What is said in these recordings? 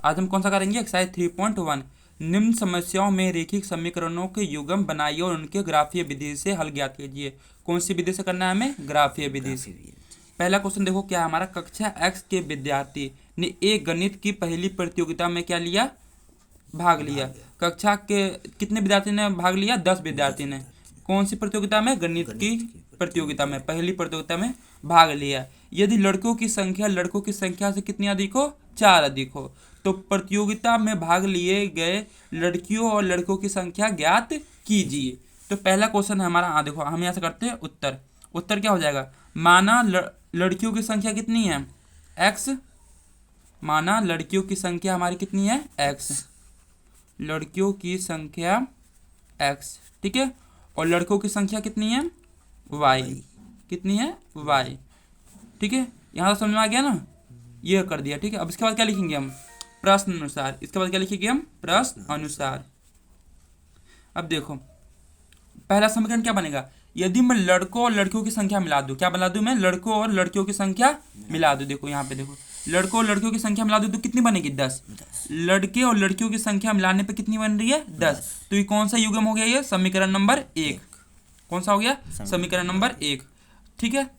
आज हम कौन सा करेंगे, एक्सरसाइज 3.1। निम्न समस्याओं में रेखिक समीकरणों के युग्म बनाइए और उनके ग्राफीय विधि से हल ज्ञात कीजिए। कौन सी विधि से करना है हमें, ग्राफीय विधि से। पहला क्वेश्चन देखो क्या है हमारा, कक्षा एक्स के विद्यार्थी ने एक गणित की पहली प्रतियोगिता में क्या लिया, भाग लिया। कक्षा के कितने विद्यार्थी ने भाग लिया, 10 विद्यार्थी ने। कौन सी प्रतियोगिता में, गणित की प्रतियोगिता में, पहली प्रतियोगिता में भाग लिया। यदि लड़कों की संख्या लड़कों की संख्या से कितनी अधिक हो, 4 अधिक हो, तो प्रतियोगिता में भाग लिए गए लड़कियों और लड़कों की संख्या ज्ञात कीजिए। तो पहला क्वेश्चन है हमारा, देखो हम यहाँ से करते हैं उत्तर। उत्तर क्या हो जाएगा, माना लड़कियों की संख्या कितनी है, एक्स। माना लड़कियों की संख्या हमारी कितनी है, एक्स। लड़कियों की संख्या एक्स, ठीक है। और लड़कों की संख्या कितनी है, वाई। कितनी है, वाई, ठीक है। यहाँ तो समझ में आ गया ना, ये कर दिया, ठीक है। अब इसके बाद क्या लिखेंगे हम, प्रश्न अनुसार। इसके बाद क्या लिखेंगे हम, प्रश्न अनुसार। अब देखो पहला समीकरण क्या बनेगा, यदि मैं लड़कों और लड़कियों की संख्या मिला दूं, क्या मिला दूं मैं, लड़कों और लड़कियों की संख्या मिला दूं। देखो यहाँ पे देखो, लड़कों और लड़कियों की संख्या मिला दूं तो कितनी बनेगी, 10। लड़के और लड़कियों की संख्या मिलाने पे कितनी बन रही है, 10। तो ये कौन सा युग्म हो गया, ये समीकरण नंबर 1। कौन सा हो गया, समीकरण नंबर 1, ठीक है।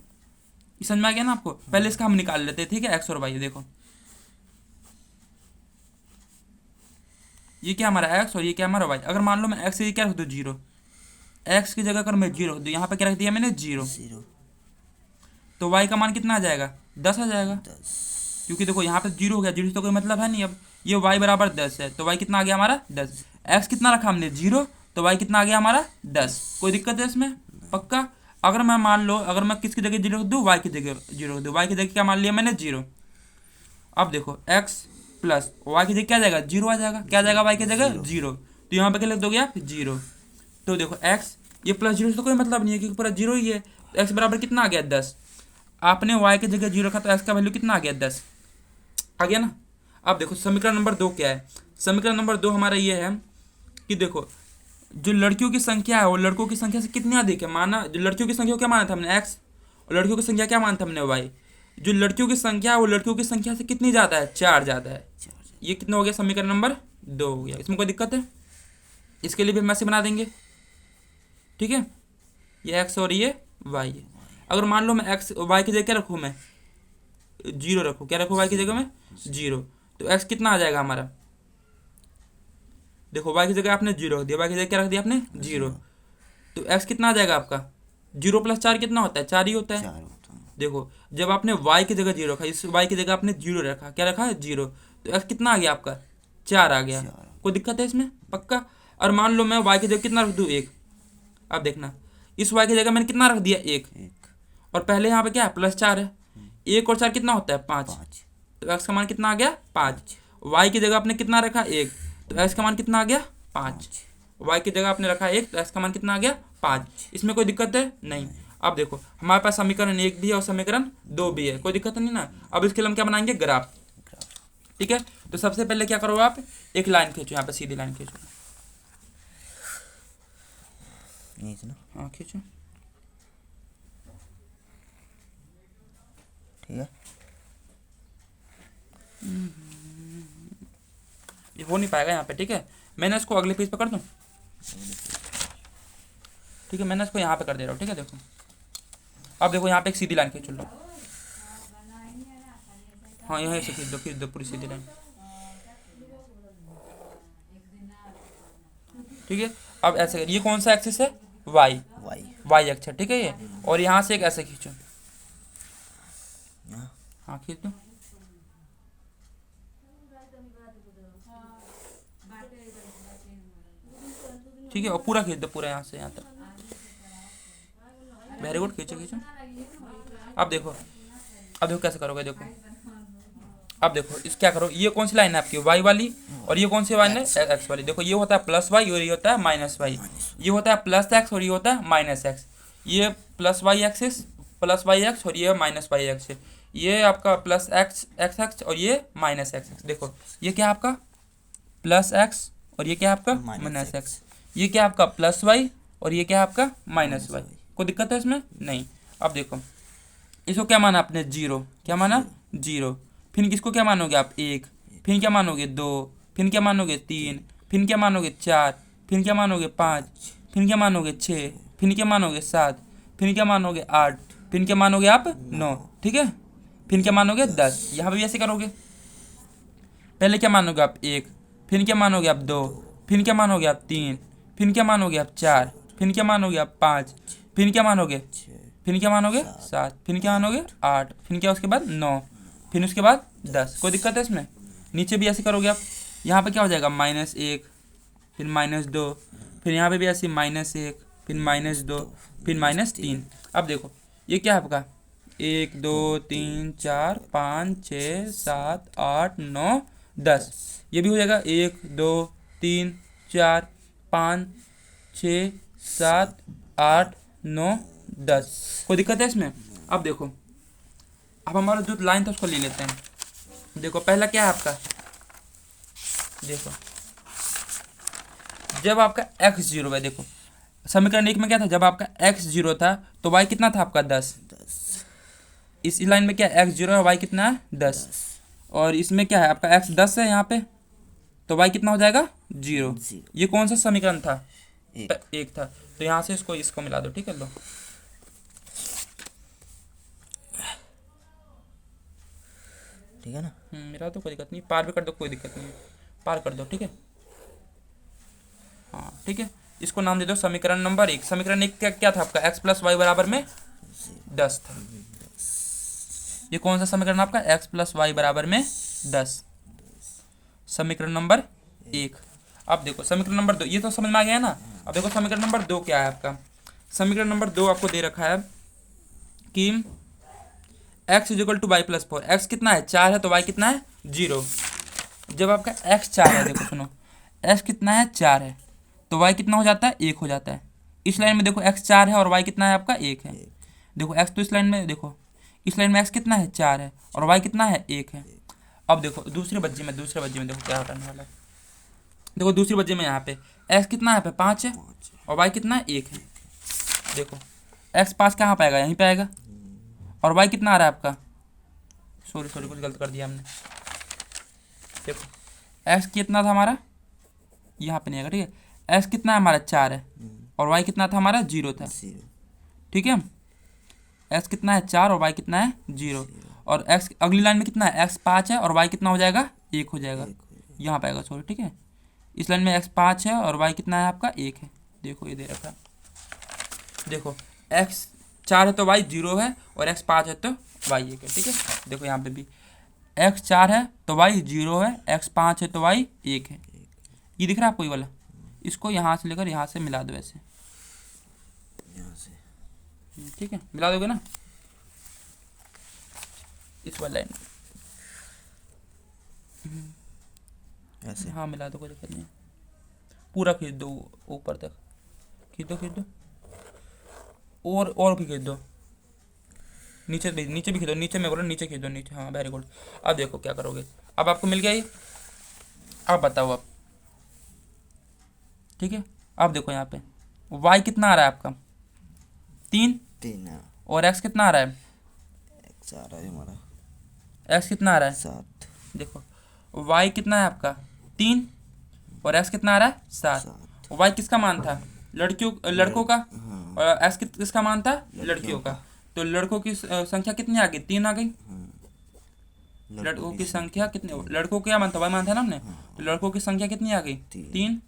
समझ में आ गया ना आपको। पहले इसका हम निकाल लेते हैं, ठीक है, एक्स और वाई। देखो ये क्या हमारा एक्स और ये क्या हमारा वाई। अगर मान लो मैं एक्स की क्या रख दूँ, 0। एक्स की जगह अगर मैं 0 रख दूँ, यहाँ पे क्या रख दिया मैंने, 0। तो वाई का मान कितना आ जाएगा, 10 आ जाएगा। क्योंकि देखो यहाँ पे 0 हो गया, 0 से तो कोई मतलब है नहीं। अब ये वाई बराबर 10 है, तो वाई कितना आ गया हमारा, 10। एक्स कितना रखा हमने, 0, तो वाई कितना आ गया हमारा, 10। कोई दिक्कत है इसमें, पक्का। अगर मैं मान लो, अगर मैं किसकी जगह 0 रख दूँ, वाई की जगह 0 रख दूँ। वाई की जगह क्या मान लिया मैंने, 0। अब देखो एक्स प्लस वाई की जगह क्या जाएगा, 0 आ जाएगा। क्या जाएगा वाई की जगह, 0। तो यहाँ पे क्या लिख दोगे आप, 0। तो देखो एक्स, ये प्लस 0 से तो कोई मतलब नहीं है क्योंकि पूरा 0 ही है। तो एक्स बराबर कितना आ गया, 10। आपने वाई की जगह 0 रखा तो एक्स का वैल्यू कितना आ गया, 10 आ गया ना। अब देखो समीकरण नंबर 2 क्या है। समीकरण नंबर 2 हमारा ये है कि देखो जो लड़कियों की संख्या है वो लड़कों की संख्या से कितनी अधिक है। माना जो लड़कियों की संख्या को क्या माना था हमने, एक्स। और लड़कियों की संख्या क्या माना था हमने, वाई। जो लड़कियों की संख्या है वो लड़कियों की संख्या से कितनी ज़्यादा है, 4 ज़्यादा है। ये कितना हो गया, समीकरण नंबर 2 हो गया। इसमें कोई दिक्कत है, इसके लिए भी हम ऐसे बना देंगे, ठीक है। ये एक्स और ये वाई है। अगर मान लो मैं एक्स वाई की जगह क्या रखूँ, मैं 0 रखूँ। क्या रखूँ वाई की जगह में, 0। तो एक्स कितना आ जाएगा हमारा, देखो वाई की जगह आपने 0 रख दिया, वाई की जगह क्या रख दिया आपने, 0। तो एक्स कितना आ जाएगा आपका, 0 + 4 कितना होता है, 4 ही होता है। देखो जब आपने y की जगह 0 रखा, इस y की जगह आपने 0 रखा, क्या रखा है, 0। तो x कितना आ गया आपका, 4 आ गया। कोई दिक्कत है इसमें, पक्का। और मान लो मैं y की जगह कितना रख दूँ, 1। अब देखना इस y की जगह मैंने कितना रख दिया, 1। और पहले यहाँ पे क्या है, +4 है। 1 और 4 कितना होता है, 5। तो x का मान कितना आ गया, 5। y की जगह आपने कितना रखा, 1। तो x का मान कितना आ गया, 5। y की जगह आपने रखा 1, तो x का मान कितना आ गया, 5। इसमें कोई दिक्कत है नहीं। अब देखो हमारे पास समीकरण 1 भी है और समीकरण 2 भी है, कोई दिक्कत नहीं ना। अब इसके लिए हम क्या बनाएंगे, ग्राफ, ठीक है। तो सबसे पहले क्या करो आप, एक लाइन खींचो, यहाँ पे सीधी लाइन खींचो। हाँ खींचो, ठीक है। ये हो नहीं पाएगा यहाँ पे, ठीक है। मैंने इसको अगले पेज पर कर दूँ, ठीक है। मैंने इसको यहाँ पे कर दे रहा हूँ, ठीक है। देखो अब देखो यहाँ पे एक सीधी लाइन खींच लो। हाँ यहीं से खींच दो पूरी सीधी लाइन, ठीक है। अब ऐसे ये कौन सा एक्सिस है, वाई, वाई एक्स है, ठीक है ये। और यहाँ से एक ऐसे खींचो, हाँ खींच दो, ठीक है। और पूरा खींच दो, पूरा यहाँ से यहाँ तक। वेरी गुड, खींचो खींचो। अब देखो कैसे करोगे, देखो अब देखो इस क्या करो, ये कौन सी लाइन है आपकी, वाई वाली। और ये कौन सी लाइन है, एक्स वाली। देखो ये होता है +y और ये होता है -y। ये होता है +x और ये होता है -x। ये +y एक्सिस +y(x) और ये -y(x) है। ये आपका +x(x) और ये -x(x). देखो ये क्या आपका +x और ये क्या आपका -x। ये क्या आपका +y और ये क्या आपका -y। कोई दिक्कत है इसमें नहीं। अब देखो इसको क्या माना आपने, 0। क्या माना, 0। फिर किसको क्या मानोगे आप, 1। फिर क्या मानोगे 2, फिर क्या मानोगे 3, फिर क्या मानोगे 4, फिर क्या मानोगे 5, फिर क्या मानोगे 6, फिर क्या मानोगे 7, फिर क्या मानोगे 8, फिर क्या मानोगे आप 9। ठीक है, फिर क्या मानोगे 10। यहाँ पे भी ऐसे करोगे, पहले क्या मानोगे आप 1, फिर क्या मानोगे आप 2, फिर क्या मानोगे आप 3, फिर क्या मानोगे आप 4, फिर क्या मानोगे आप 5, फिर क्या मानोगे, फिर क्या मानोगे 7, फिर क्या मानोगे 8, फिर क्या उसके बाद 9, फिर उसके बाद 10। कोई दिक्कत है इसमें? नीचे भी ऐसे करोगे आप, यहाँ पे क्या हो जाएगा -1, फिर -2, फिर यहाँ पे भी ऐसे -1, फिर -2, फिर -3। अब देखो ये क्या है आपका 1 2 3 4 5 6 7 8 9 10। ये भी हो जाएगा 1 2 3 4 5 6 7 8 9 10। कोई दिक्कत है इसमें? अब देखो, अब हमारा जो लाइन था उसको ले लेते हैं। देखो पहला क्या है आपका, देखो जब आपका x 0 है, देखो समीकरण 1 में क्या था, जब आपका x 0 था तो y कितना था आपका 10। इस लाइन में क्या x 0 है, y कितना है 10। और इसमें क्या है आपका x 10 है यहाँ पे, तो y कितना हो जाएगा 0। ये कौन सा समीकरण था? एक था। तो यहाँ से इसको मिला दो। ठीक है, लो ठीक है ना। मिला दो, कोई दिक्कत नहीं, पार भी कर दो, कोई दिक्कत नहीं, पार कर दो। ठीक है, हाँ ठीक है। इसको नाम दे दो समीकरण नंबर 1। समीकरण 1 क्या था आपका, x + y बराबर में 10 था। ये कौन सा समीकरण आपका, x + y बराबर में 10, समीकरण नंबर 1। अब देखो समीकरण नंबर 2, ये तो समझ में आ गया है ना। अब देखो समीकरण नंबर 2 क्या है आपका। समीकरण नंबर 2 आपको दे रखा है कि x = y + 4। x कितना है 4 है, तो y कितना है 0। जब आपका x 4 है, देखो सुनो, x कितना है 4 है, तो y कितना हो जाता है 1 हो जाता है। इस लाइन में देखो x 4 है और y कितना है आपका 1 है। देखो x तो इस लाइन में, देखो इस लाइन में x कितना है 4 है और y कितना है 1 है। अब देखो दूसरे बज्जे में देखो क्या करने वाला है। देखो दूसरी बज्जे में यहाँ पे x कितना है, 5 है और y कितना है 1 है। देखो x 5 कहाँ पे आएगा, यहीं पे आएगा। और y कितना आ रहा है आपका, सॉरी कुछ गलत कर दिया हमने। देखो x कितना था हमारा, यहाँ पे नहीं आएगा। ठीक है, x कितना है हमारा 4 है और y कितना था हमारा 0 था। ठीक है, x कितना है 4 और y कितना है 0। और x अगली लाइन में कितना है, x 5 है और y कितना हो जाएगा 1 हो जाएगा, यहाँ पे आएगा सॉरी। ठीक है, इस लाइन में x 5 है और y कितना है आपका 1 है। देखो ये दे रखा, देखो x 4 है तो y 0 है और x 5 है तो y 1 है। ठीक है, देखो यहाँ पे भी x 4 है तो y 0 है, x 5 है तो y 1 है। ये दिख रहा है आपको ये वाला, इसको यहाँ से लेकर यहाँ से मिला दो ऐसे, यहाँ से। ठीक है, मिला दोगे ना इस वाला लाइन ऐसे, हाँ मिला दो, कोई दिक्कत नहीं। पूरा खींच दो ऊपर तक, खींच दो और भी खींच दो, नीचे भी खींच दो, नीचे में बोलो नीचे खींच दो, नीचे, हाँ वेरी गुड। अब देखो क्या करोगे, अब आपको मिल गया ये। अब बताओ अब, ठीक है, अब देखो यहाँ पे y कितना आ रहा है आपका 3 है और x कितना आ रहा है, x आ रहा है हमारा x कितना आ रहा है 7। देखो y कितना है आपका 3 और x कितना आ रहा है 7। y किसका मान था, लड़कों का, और x किसका मान था, लड़कियों का। तो लड़कों की संख्या कितनी आ गई, 3 आ गई। लड़कों की संख्या कितनी, लड़कों का क्या मान था, y मान था ना हमने, तो लड़कों की संख्या कितनी आ गई 3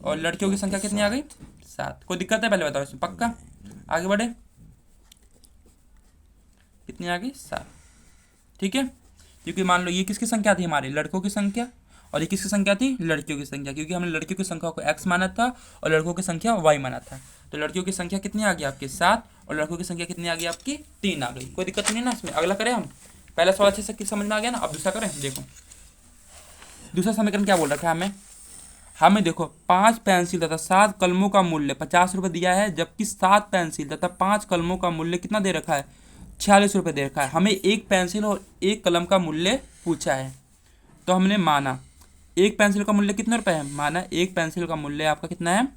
और लड़कियों की संख्या कितनी आ गई 7। कोई दिक्कत है पहले बताओ इसमें, पक्का आगे बढ़े, कितनी आ गई 7। ठीक है, क्योंकि मान लो ये किसकी संख्या थी, हमारे लड़कों की संख्या, और ये किसकी संख्या थी, लड़कियों की संख्या, क्योंकि हमने लड़कियों की संख्या को x माना था और लड़कों की संख्या y माना था। तो लड़कियों की संख्या कितनी आ गई आपकी 7 और लड़कों की संख्या कितनी आ गई आपकी 3 आ गई। कोई दिक्कत नहीं ना इसमें। अगला करें हम, पहला सवाल अच्छे से समझ में आ गया ना। अब दूसरा करें, देखो दूसरा समीकरण क्या बोल रखा है हमें देखो 5 पेंसिल तथा 7 कलमों का मूल्य 50 रुपये दिया है, जबकि 7 पेंसिल तथा 5 कलमों का मूल्य कितना दे रखा है 46 रुपये दे रखा है। हमें एक पेंसिल और एक कलम का मूल्य पूछा है, तो हमने माना एक पेंसिल का मूल्य कितने रुपए है, माना एक पेंसिल का मूल्य आपका कितना है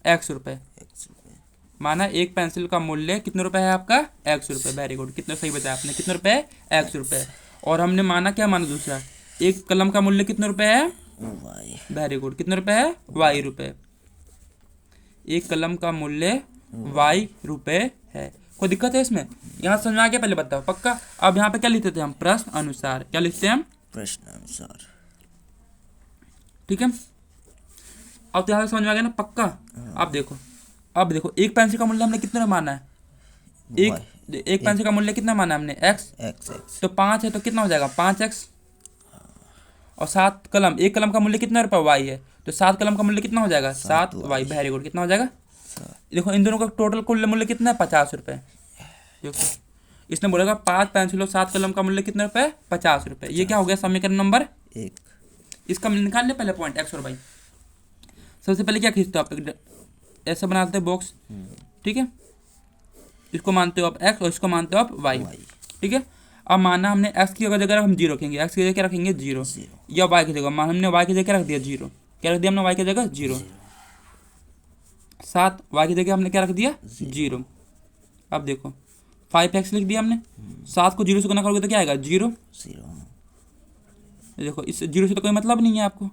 x रुपये। माना एक पेंसिल का मूल्य कितने रुपए है आपका x रुपये। वेरी गुड, कितने सही बताया आपने, कितने रुपए है x रुपये। और हमने माना क्या, माना दूसरा, एक कलम का मूल्य कितने रुपए है, वाई। वेरी गुड, कितने रुपए है, वाई रुपए। एक कलम का मूल्य वाई रुपए है। कोई दिक्कत है इसमें, यहाँ समझ में आ गया, पहले बताओ पक्का। अब यहाँ पे क्या लिखते थे हम, प्रश्न अनुसार, क्या लिखते हैं हम, प्रश्न अनुसार। ठीक है। अब तो यहाँ तक समझ में आ गया ना पक्का। अब देखो, अब देखो, एक पेंसिल का मूल्य हमने कितना माना है, एक पेंसिल का मूल्य कितना माना है हमने, एक्स। X x. तो 5 है तो कितना हो जाएगा, 5x। और 7 कलम, एक कलम का मूल्य कितना रुपये, वाई है, तो 7 कलम का मूल्य कितना हो जाएगा, 7y। वेरी गुड, कितना हो जाएगा, देखो इन दोनों का टोटल कुल मूल्य कितना है, 50 रुपये। देखो इसने बोलेगा 5 पेंसिल और 7 कलम का मूल्य कितने रुपये, 50 रुपये। ये क्या हो गया, समीकरण नंबर 1। इसका निकाल ले पहले पॉइंट एक्स और वाई। सबसे पहले क्या खींचते हो आप, ऐसे बनाते हो बॉक्स, ठीक है। इसको मानते हो आप एक्स और इसको मानते हो आप वाई, ठीक है। अब माना हमने एक्स की जगह हम जीरो रखेंगे, एक्स की जगह क्या रखेंगे, जीरो, या वाई की जगह, मान हमने वाई की जगह क्या रख दिया, जीरो। क्या रख दिया हमने वाई की जगह, जीरो। 7 वाई की जगह हमने क्या रख दिया, जीरो। अब देखो 5x लिख दिया हमने, 7 को जीरो से गुना करोगे तो क्या आएगा, जीरो। देखो इस जीरो से तो कोई मतलब नहीं है आपको,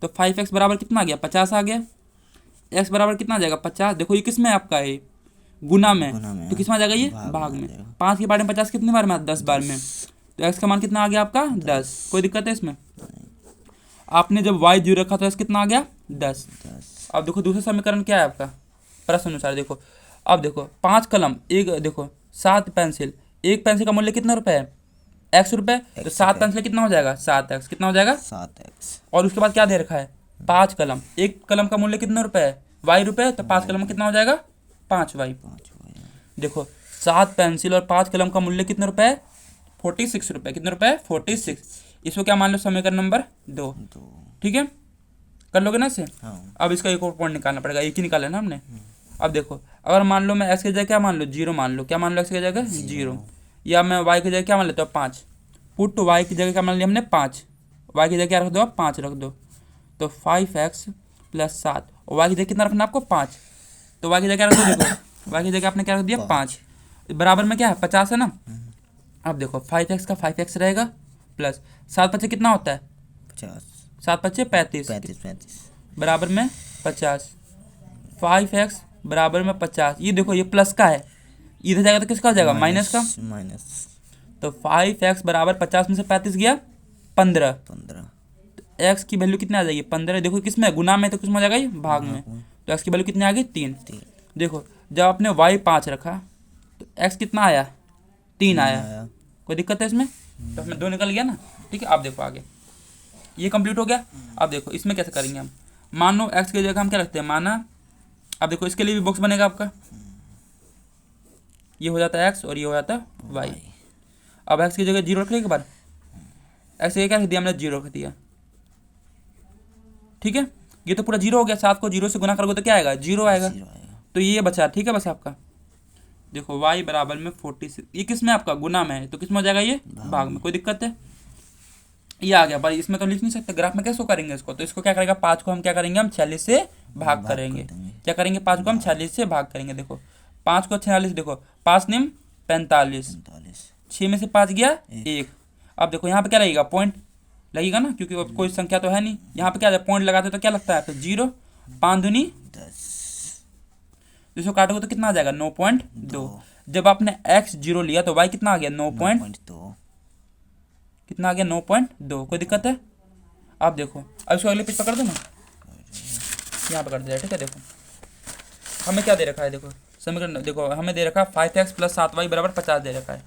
तो 5x बराबर कितना आ गया, 50 आ गया। x बराबर कितना आ जाएगा, 50। देखो ये किस में आपका है, गुना में, तो किस में आ जाएगा, ये भाग में। 5 के बारे में 50 कितनी बार में आता, 10 बार में, तो x का मान कितना आ गया आपका, 10। कोई दिक्कत है इसमें, आपने जब y जीरो रखा तो x कितना आ गया, 10। अब देखो दूसरा समीकरण क्या है आपका, प्रश्न अनुसार। देखो अब देखो 5 कलम, एक देखो 7 पेंसिल, एक पेंसिल का मूल्य कितना रुपए है, x रुपए, तो 7 पेंसिल कितना हो जाएगा, 7x, कितना हो जाएगा, 7x। और उसके बाद क्या दे रखा है, 5 कलम, एक कलम का मूल्य कितना रुपए है, y रुपए, तो 5 कलम कितना हो जाएगा, 5y। देखो 7 पेंसिल और 5 कलम का मूल्य कितने रुपए है, 46 रुपए। कितने रुपए, 46। इसको क्या मान लो, समीकरण नंबर 2, ठीक है। कर लोगे ना इसे। अब इसका एक और पॉइंट निकालना पड़ेगा, एक ही निकाला ना हमने। अब देखो अगर मान लो मैं एक्स की जगह क्या मान लो, जीरो मान लो, क्या मान लो एक्स की जगह, जीरो, या मैं वाई की जगह क्या मान लेता हूँ, 5। पुट वाई की जगह क्या मान लिया हमने, 5। वाई की जगह क्या रख दो आप, 5 रख दो, तो 5x + 7, और वाई की जगह कितना रखना आपको, 5। तो वाई की जगह क्या रख दो, देखो वाई की जगह आपने क्या रख दिया, 5, बराबर में क्या है, 50 है ना। अब देखो 5x का 5x रहेगा, प्लस 7 बच्चे कितना होता है, 7 बच्चे 35, बराबर में 50, 5x बराबर में 50। ये देखो ये प्लस का है, इधर जाएगा तो किसका हो जाएगा, माइनस का। तो 5x बराबर 50 में से 35 गया 15, तो x की वैल्यू कितनी आ जाएगी, 15। देखो किस में, गुना में, तो किस में आ जाएगा, ये भाग में। तो x की वैल्यू कितनी आ गई, 3। देखो जब आपने y 5 रखा तो x कितना आया, 3 आया। कोई दिक्कत है इसमें, तो हमें 2 निकल गया ना, ठीक है। आप देखो आगे ये कंप्लीट हो गया। अब देखो इसमें कैसे करेंगे हम, मान लो x की जगह हम क्या रखते हैं, माना, अब देखो इसके लिए भी बॉक्स बनेगा आपका, ये हो जाता है x और ये हो जाता है y। अब x की जगह जीरो रख लिया एक बार, x की जगह क्या रख दिया हमने, जीरो रख दिया, ठीक है। ये तो पूरा जीरो हो गया, 7 को जीरो से गुना करोगे तो क्या आएगा, जीरो आएगा। तो ये बचा, ठीक है, बस आपका देखो y बराबर में 46, ये किस में आपका, गुना में है, तो किस में हो जाएगा, ये भाग में। कोई दिक्कत है, ये आ गया भाई, इसमें तो लिख नहीं सकते, ग्राफ में कैसे करेंगे इसको। तो इसको क्या करेगा, 5 को हम क्या करेंगे, हम 46 से भाग करेंगे। क्या करेंगे, 5 को हम 46 से भाग करेंगे। देखो 5 को 46, देखो 5 निम 45, 6 में से 5 गया 1। अब देखो यहाँ पे क्या लगेगा, पॉइंट लगेगा ना, क्योंकि अब कोई संख्या तो है नहीं। यहाँ पे क्या पॉइंट लगाते तो क्या लगता है, तो 0, 5 दूनी 10, इसको काटोगे तो कितना आ जाएगा, 9.2। जब आपने x 0 लिया तो y कितना आ गया, 9.2, कितना आ गया, 9.2। कोई दिक्कत है। आप देखो अब इसको अगले पेज पर कर दो ना, यहाँ पर कर दिया, ठीक है। देखो हमें क्या दे रखा है, देखो समीकरण, देखो हमें दे रखा है 5x + 7y बराबर 50 दे रखा है।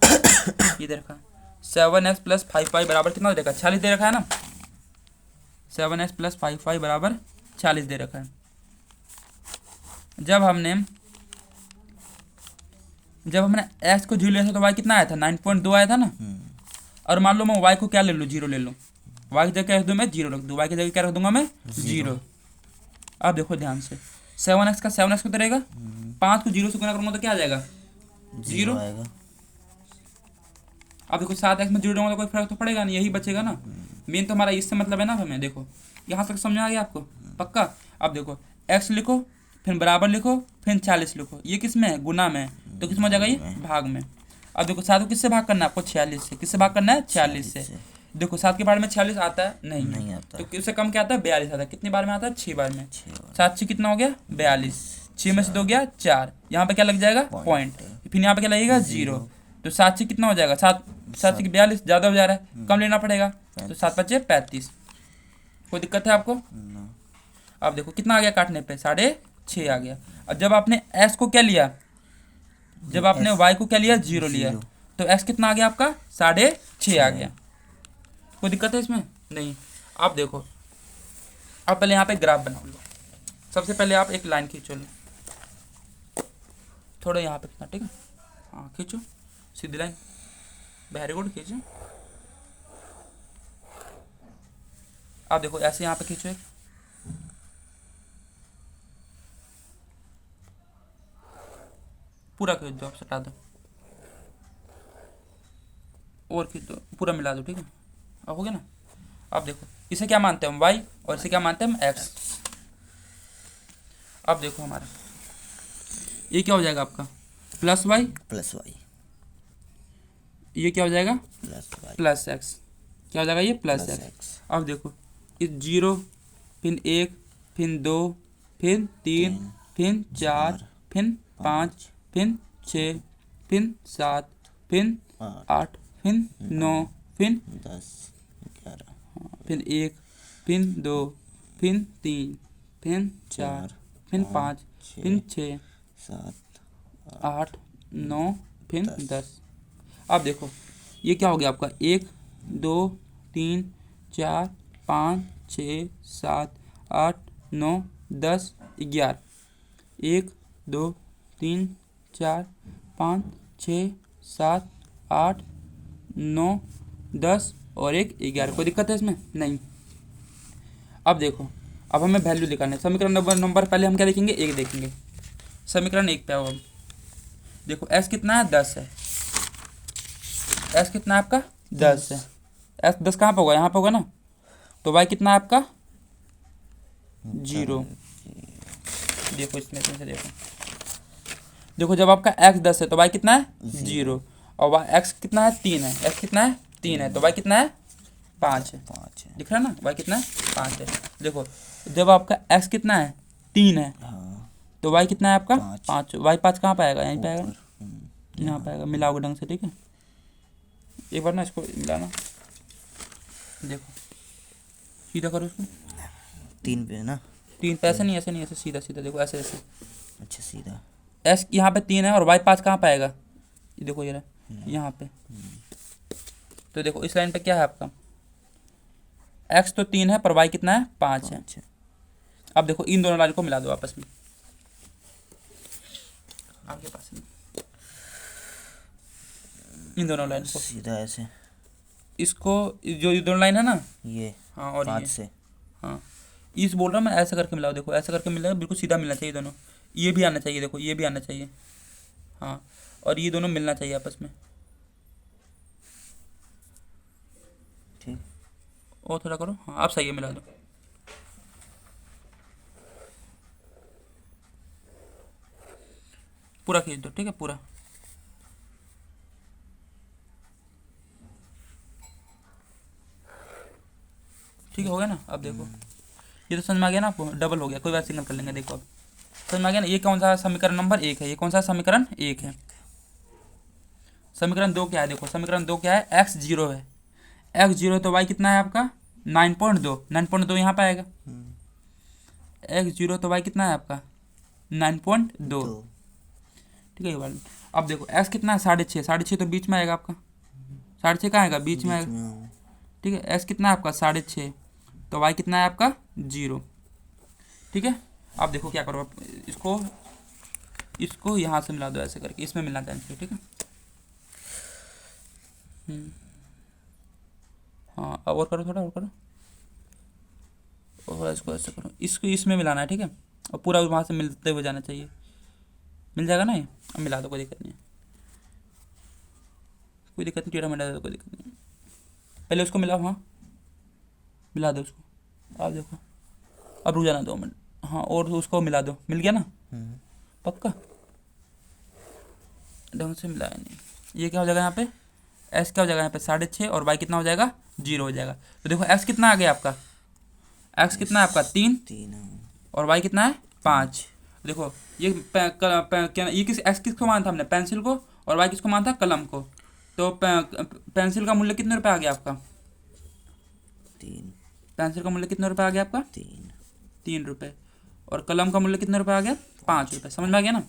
ये दे रखा है 7x + 5y बराबर कितना दे रखा है, 40 दे रखा है ना। 7x + 5y बराबर 40 दे रखा है। जब हमने x को 0 लिया था तो y कितना आया था, 9.2 आया था ना। और मान लो मैं y को क्या ले लूँ, 0 ले लूँ, y की जगह क्या रख दूँ मैं, 0 रख दूँ, y की जगह क्या रख दूंगा मैं, 0। अब देखो ध्यान से 7x का 7x कितना रहेगा, 5 को 0 से गुना करूँगा तो क्या आ जाएगा, 0 आएगा। अब देखो 7x में 0 डालूंगा तो कोई फर्क तो पड़ेगा नहीं, यही बचेगा ना। मेन तो हमारा इससे मतलब है ना हमें। देखो यहाँ तक समझ आ गया आपको पक्का। अब देखो x लिखो, फिर बराबर लिखो, फिर 40 लिखो, ये किस में है, गुना में, तो किस में हो जाएगा, ये भाग में। अब देखो 7 को किससे भाग करना है आपको, 46 से। किससे भाग करना है, 46 से। देखो 7 के बारे में 46 आता है, नहीं आता। तो उससे कम क्या आता है, 42 आता है। कितनी बार में आता है, 6 बार में। 6 7 से कितना हो गया, 42। 6 में से 2 गया 4, यहाँ पे क्या लग जाएगा, पॉइंट। फिर यहाँ पे क्या लगेगा, 0। तो 7 से कितना हो जाएगा, 7 से 42 ज़्यादा हो जा रहा है, कम लेना पड़ेगा। तो 7 5 35। कोई दिक्कत है आपको। अब देखो कितना आ गया काटने पे, 6.5 आ गया। अब जब आपने x को क्या लिया, जब आपने y को क्या लिया, 0 लिया, तो x कितना आ गया आपका, 6.5 आ गया। कोई दिक्कत है इसमें, नहीं। आप देखो, अब पहले यहाँ पे ग्राफ बना लो। सबसे पहले आप एक लाइन खींचो लो, थोड़ा यहाँ पे खींचना, ठीक है। हाँ खींचो सीधी लाइन, वेरी गुड, खींचो। आप देखो ऐसे यहाँ पे खींचो एक, पूरा खींच दो, आप सटा दो और खींच दो, पूरा मिला दो, ठीक है। अब हो गया ना। अब देखो इसे क्या मानते हैं हम, y, और इसे क्या मानते हैं हम, x। अब देखो हमारा ये क्या हो जाएगा आपका, प्लस y, प्लस वाई, ये क्या हो जाएगा, प्लस वाई, प्लस x। क्या हो जाएगा ये, प्लस प्लस x। एक्स। अब देखो इस 0, फिर 1, फिर 2, फिर 3, फिर 4, फिर 5, फिर 6, फिर 7, फिर 8, फिर 9, फिर 10 11 फिर 1, फिर 2, फिर 3, फिर 4, फिर 5, फिर 6, 7 8, 9, फिर 10। अब देखो ये क्या हो गया आपका, 1 2 3 4 5 6 7 8 9 10 11। 1 2 3 4 5 6 7 8 9 10 और 1 11। कोई दिक्कत है इसमें, नहीं। अब देखो, अब हमें वैल्यू निकालना है। समीकरण नंबर पहले हम क्या देखेंगे, 1 देखेंगे। समीकरण 1 पे आओ। अब देखो s कितना है, 10 है। s कितना है आपका, 10 है। s 10 कहाँ पे होगा, यहाँ पे होगा ना। तो y कितना है आपका, 0। देखो इसमें से देखो, देखो जब आपका x 10 है तो y कितना है, 0। और x कितना है, 3 है। x कितना है, 3 है, तो y कितना है, 5 है। 5 है। दिख रहा है ना, y कितना है, 5 है। देखो जब आपका x कितना है, 3 है, हाँ, तो y कितना है आपका, 5। 5। y 5 कहाँ पाएगा, यहीं पाएगा, ऊपर। यहाँ पाएगा। मिलाओगे ढंग से, ठीक है। एक बार ना इसको मिलाना, देखो सीधा करो इसको। 3 पे है ना, 3 पे, ऐसे नहीं, ऐसे नहीं, ऐसे सीधा सीधा देखो, ऐसे ऐसे। अच्छा सीधा। s यहाँ पे 3 है और y 5 कहाँ पाएगा, ये देखो ये रहा यहाँ पे। तो देखो इस लाइन पे क्या है आपका, x तो 3 है पर y कितना है, 5 है। अच्छा, अब देखो इन दोनों लाइन को मिला दो आपस में, आपके पास में इन दोनों लाइन को, सीधा ऐसे, इसको, जो ये दोनों लाइन है ना, ये हाँ, और 5 ये, से। हाँ इस बोल रहा हूँ मैं, ऐसा करके मिलाओ। देखो ऐसा करके मिलाओ, बिल्कुल सीधा मिलना चाहिए दोनों। ये भी आना चाहिए, देखो ये भी आना चाहिए, हाँ। और ये दोनों मिलना चाहिए आपस में। ठीक, और थोड़ा करो, हाँ आप सही है, मिला दो। पूरा खींच दो, ठीक है, पूरा। ठीक हो गया ना। अब देखो ये तो समझ में आ गया ना आपको, डबल हो गया, कोई बात, सिंगल कर लेंगे। देखो अब समझ में आ गया ना। ये कौन सा समीकरण नंबर 1 है, ये कौन सा समीकरण 1 है। समीकरण 2 क्या है, देखो समीकरण 2 क्या है, x 0 है। x 0 तो y कितना है आपका, 9.2। 9.2 यहाँ पे आएगा। x 0 तो y कितना है आपका, 9.2, ठीक है। ये वाला अब देखो x कितना है, 6.5। 6.5 तो बीच में आएगा आपका, 6.5 कहाँ आएगा, बीच में आएगा, ठीक है। x कितना है आपका, 6.5, तो y कितना है आपका, 0, ठीक है। अब देखो क्या करो, आप इसको यहाँ से मिला दो, ऐसे करके इसमें मिलना चाहिए, ठीक है। हाँ अब और करो, थोड़ा और करो, और इसको ऐसे करो, इसको इसमें मिलाना है, ठीक है। और पूरा वहाँ से मिलते हुए जाना चाहिए, मिल जाएगा ना ये। अब मिला दो, कोई दिक्कत नहीं है, कोई दिक्कत नहीं, टेढ़ा मिला दो, कोई दिक्कत नहीं। पहले उसको मिलाओ, हाँ मिला दो उसको। आप देखो, अब रुक जाना 2 मिनट, हाँ, और उसको मिला दो। मिल गया ना, पक्का, ढंग से मिलाया नहीं। ये क्या हो जाएगा यहाँ पे, एक्स क्या हो जाएगा यहाँ पे 6.5 और वाई कितना हो जाएगा 0 हो जाएगा। तो देखो एक्स कितना आ गया आपका, एक्स कितना है आपका 3 3 और वाई कितना है 5। देखो ये क्या ये एक्स किसको माना था हमने, पेंसिल को, और वाई किसको माना था, कलम को। तो पेंसिल का मूल्य कितने रुपए आ गया आपका, 3 पेंसिल का मूल्य कितने रुपए आ गया आपका 3 3 रुपये, और कलम का मूल्य कितने रुपए आ गया 5 रुपये। समझ में आ गया ना,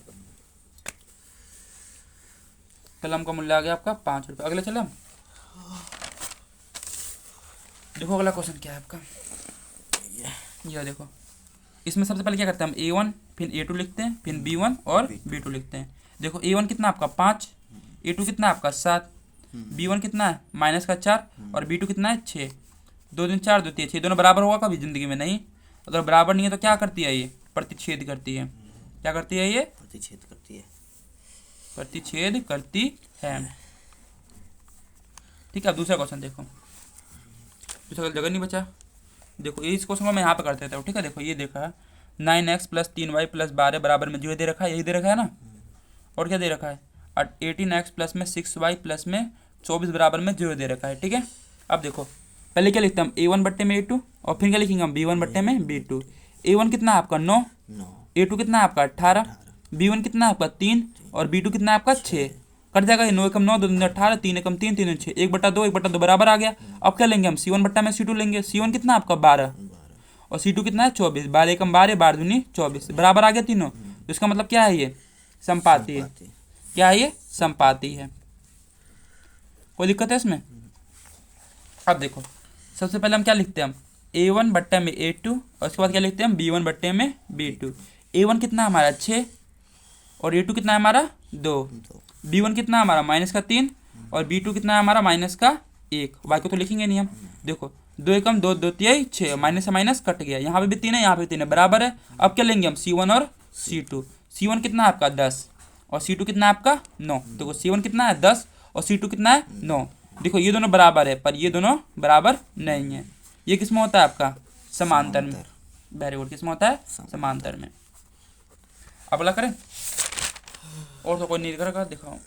कलम का मूल्य आ गया आपका 5 रुपये। अगले चले हम, देखो अगला क्वेश्चन क्या है आपका, ये देखो इसमें सबसे पहले क्या करते हैं हम A1 फिर A2 लिखते हैं, फिर B1 और B2 लिखते हैं। देखो A1 कितना आपका 5, A2 कितना आपका 7, B1 कितना है -4 और B2 कितना है 6। 2 दूनी 4 2 3 6, दोनों बराबर होगा कभी ज़िंदगी में नहीं। अगर बराबर नहीं है तो क्या करती है ये, प्रतिच्छेद करती है। क्या करती है ये, प्रतिच्छेद करती है। प्रतिच्छेद करती है। ठीक है, अब दूसरा क्वेश्चन देखो, दूसरा जगह नहीं बचा। देखो इस क्वेश्चन को मैं यहाँ पे कर देता हूँ। ठीक है, देखो ये देखा है 9x + 3y + 12 बराबर में 0 दे रखा है, यही दे रखा है ना। और क्या दे रखा है, 18x प्लस में 6y प्लस में 24 बराबर में 0 दे रखा है। ठीक है, अब देखो पहले क्या लिखते हैं हम A1 बट्टे में A2, और फिर क्या लिखेंगे हम B1 बट्टे में B2। A1 कितना है आपका 9, A2 कितना है आपका 18, B1 कितना है आपका 3 और B2 कितना है आपका 6। कट जाएगा ये 9 एकम 9 2 दूनी 18, 3 एकम 3 3 6, 1/2 1/2 बराबर आ गया। अब क्या लेंगे हम C1 बट्टा में C2 लेंगे। C1 कितना आपका 12 और C2 कितना है 24, 12 एकम 12 12 दूनी 24 बराबर आ गया तीनों। तो इसका मतलब क्या है, ये संपाती है। क्या है ये, संपाती है। कोई दिक्कत है इसमें। अब देखो सबसे पहले हम क्या लिखते हैं, हम A1 बट्टे में A2 और उसके बाद क्या लिखते हैं हम B1 बट्टे में B2। A1 कितना है हमारा 6 और A2 कितना है हमारा 2, B1 कितना है हमारा -3 और B2 कितना है हमारा -1। वाई को तो लिखेंगे नहीं हम। देखो 2 एकम 2 2 3 6, माइनस से माइनस कट गया, यहाँ पे भी 3 है यहाँ पे 3 है, बराबर है। अब क्या लेंगे हम C1 और C2। C1 कितना है आपका 10 और C2 कितना है आपका 9। देखो C1 कितना है 10 और C2 कितना है 9। देखो ये दोनों बराबर है, पर ये दोनों बराबर नहीं है। ये किस में होता है आपका, समांतर में। वेरी गुड, किस में होता है, समांतर में। अब अगला करें, और तो कोई नहीं करेगा, दिखाओ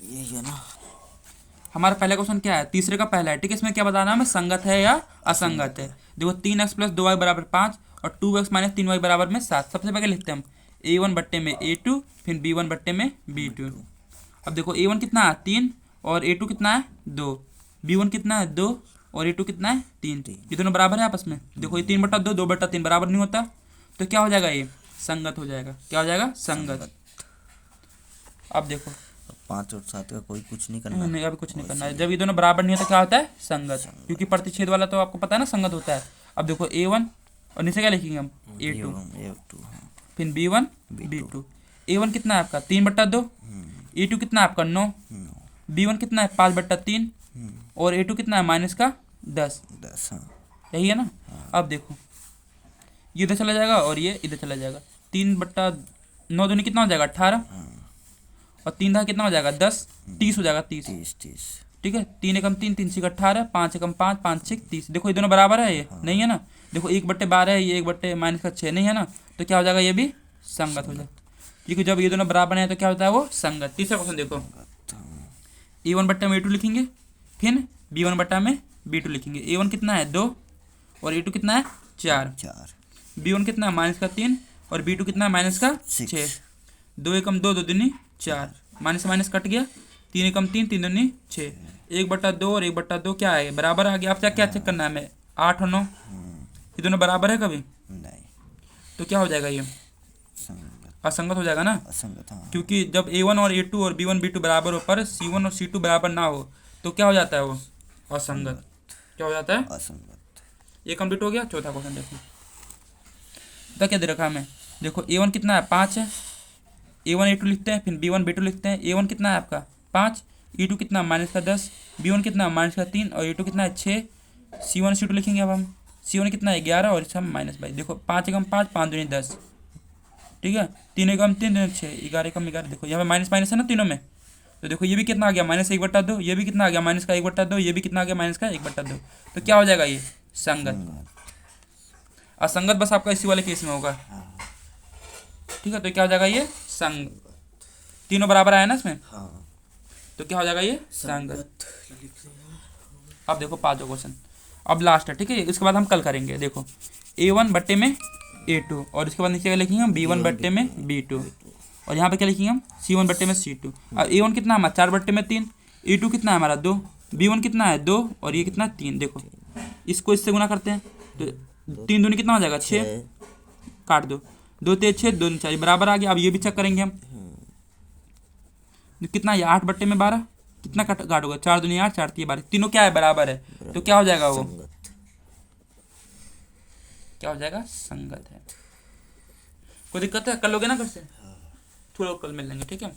यही है ना। हमारा पहला क्वेश्चन क्या है, तीसरे का पहला है। ठीक है, इसमें क्या बताना है हमें, संगत है या असंगत है। देखो 3x + 2y बराबर 5 और 2x - 3y बराबर में 7। सबसे पहले लिखते हैं हम A1 बट्टे में A2 फिर B1 बट्टे में B2। अब देखो A1 कितना है 3 और A2 कितना है 2, B1 कितना है 2 और A2 कितना है 3। ये दोनों बराबर है आपस में। देखो ये 3/2 2/3 बराबर नहीं होता, तो क्या हो जाएगा, ये संगत हो जाएगा। क्या हो जाएगा, संगत। अब देखो 5 और 7 का कोई कुछ नहीं करना। नहीं, अभी कुछ नहीं करना है। जब ये दोनों बराबर नहीं होता क्या होता है, संगत। क्योंकि प्रतिच्छेद वाला तो आपको पता है ना संगत होता है। अब देखो A1 और नीचे क्या लिखेंगे हम A2 फिर B1 B2। A1 कितना है आपका 3/2, A2 कितना है आपका 9, B1 कितना है 5/3 और A2 कितना है -10। यही है ना। अब देखो ये इधर चला जाएगा और ये इधर चला जाएगा। 3/9 दूनी कितना हो जाएगा 18 और 3 कितना हो जाएगा 10, 30 हो जाएगा 30। ठीक है, 3 एकम 3 3 6 18, 5 एकम 5 5 6 30। देखो ये दोनों बराबर है, ये नहीं है ना। देखो 1/12 है, ये 1/-6 नहीं है ना, तो क्या हो जाएगा, ये भी संगत हो जाएगा। क्योंकि जब ये दोनों बराबर हैं तो क्या होता है, वो संगत। तीसरा क्वेश्चन देखो, A1 बट्टा में A2 लिखेंगे फिर B1 बट्टा में B2 लिखेंगे। A1 कितना है 2 और A2 कितना है 4, B1 कितना है -3 और B2 कितना है -6। 2 एकम 2 2 दूनी 4, माइनस से माइनस कट गया, 3 एकम 3 3 दूनी 6, 1/2 और 1/2 क्या है, बराबर आ गया। आप क्या चेक करना है हमें, 8 और 9 ये दोनों बराबर है कभी नहीं, तो क्या हो जाएगा, ये असंगत हो जाएगा ना। असंगत, हाँ। क्योंकि जब A1 और A2 और B1 B2 बराबर हो पर C1 और C2 बराबर ना हो तो क्या हो जाता है, वो असंगत। क्या हो जाता है, असंगत। ये कंप्लीट हो गया। चौथा क्वेश्चन देखो, तो क्या दे रखा हमें। देखो A1 कितना है 5 है, A1 A2 लिखते हैं फिर B1 B2 लिखते हैं। A1 कितना है आपका 5, E2 कितना -10, B1 कितना -3 और E2 कितना है 6। C1 C2 लिखेंगे अब हम। C1 कितना है 11 और इसका -22। देखो 5 एकम 5 5 दूनी 10। ठीक है, 3 एकम 3 दूनी 6, 11 एकम 11। देखो यहाँ पे माइनस माइनस है ना तीनों में, तो देखो ये भी कितना आ गया -1/2, ये भी कितना आ गया -1/2, ये भी कितना आ गया -1/2। तो क्या हो जाएगा, ये संगत। असंगत बस आपका इसी वाले केस में होगा। ठीक है, तो क्या हो जाएगा, ये संग। तीनों बराबर आया ना इसमें। हाँ। तो क्या हो जाएगा ये संगत। संगत लिख दिया। अब देखो पांचों क्वेश्चन, अब लास्ट है, ठीक है, इसके बाद हम कल करेंगे। देखो A1 बट्टे में A2 और इसके बाद नीचे क्या लिखेंगे हम B1 बट्टे में B2 और यहाँ पे क्या लिखेंगे हम C1 बट्टे में C2। अब A1 कितना है हमारा 4 बट्टे में 3, E2 कितना है हमारा 2, B1 कितना है 2 और ये कितना 3। देखो इसको इससे गुना करते हैं तो 3 दूनी कितना हो जाएगा 6, काट दो 2 3 6 2 4 बराबर आ गया। अब ये भी चेक करेंगे हम, कितना ये 8 बट्टे में 12, कितना काटोगे 4 दूनी 8 4 3 12, तीनों क्या है बराबर है, तो क्या हो जाएगा वो संगत। क्या हो जाएगा संगत है। कोई दिक्कत है, कर लोगे ना घर से, थोड़ा कल मिल लेंगे, ठीक है।